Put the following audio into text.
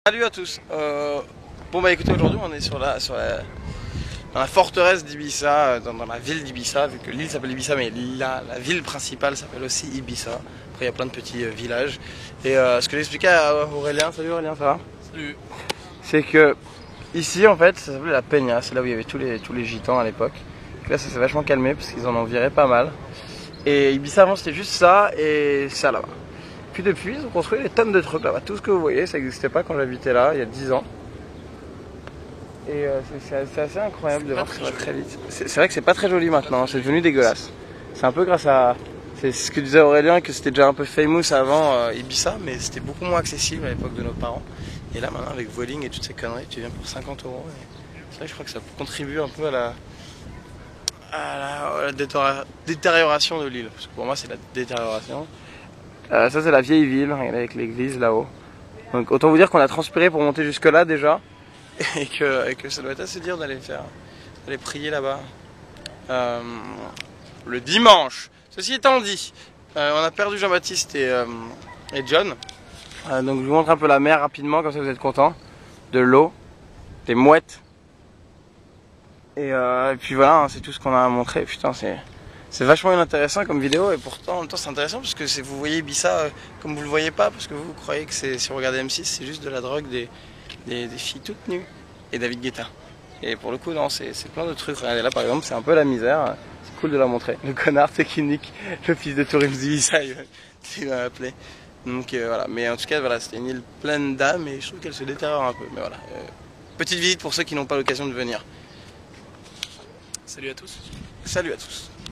Salut à tous. Bon bah écoutez, aujourd'hui on est dans la forteresse d'Ibiza, dans la ville d'Ibiza, vu que l'île s'appelle Ibiza, mais la ville principale s'appelle aussi Ibiza. Après il y a plein de petits villages. Et ce que j'expliquais à Aurélien, salut Aurélien, ça va? Salut. C'est que ici en fait ça s'appelait la Peña, c'est là où il y avait tous les gitans à l'époque. Là ça s'est vachement calmé parce qu'ils en ont viré pas mal. Et Ibiza avant c'était juste ça et ça là-bas. Puis depuis, ils ont construit des tonnes de trucs là-bas. Tout ce que vous voyez, ça n'existait pas quand j'habitais là, il y a 10 ans. Et c'est assez incroyable de voir que ça va très vite. C'est vrai que c'est pas très joli maintenant, c'est devenu dégueulasse. C'est un peu grâce à... C'est ce que disait Aurélien, que c'était déjà un peu famous avant Ibiza, mais c'était beaucoup moins accessible à l'époque de nos parents. Et là maintenant, avec Vueling et toutes ces conneries, tu viens pour 50 €. C'est vrai que je crois que ça contribue un peu à la détérioration de l'île. Parce que pour moi, c'est la détérioration. Ça c'est la vieille ville, regardez avec l'église là-haut. Donc autant vous dire qu'on a transpiré pour monter jusque là déjà. Et que ça doit être assez dur d'aller prier là-bas. Le dimanche. Ceci étant dit, on a perdu Jean-Baptiste et John. Donc je vous montre un peu la mer rapidement, comme ça vous êtes contents. De l'eau, des mouettes. Et puis voilà, hein, c'est tout ce qu'on a à montrer. Putain, c'est vachement intéressant comme vidéo et pourtant en même temps c'est intéressant parce que vous voyez Ibiza comme vous le voyez pas parce que vous croyez que si vous regardez M6 c'est juste de la drogue, des filles toutes nues et David Guetta. Et pour le coup non, c'est plein de trucs. Regardez là par exemple c'est un peu la misère, c'est cool de la montrer. Le connard c'est qui nique le fils de Tourim d'Ibiza, il m'a appelé. Donc voilà, mais en tout cas voilà, c'était une île pleine d'âme et je trouve qu'elle se détériore un peu. Mais voilà, petite visite pour ceux qui n'ont pas l'occasion de venir. Salut à tous. Salut à tous.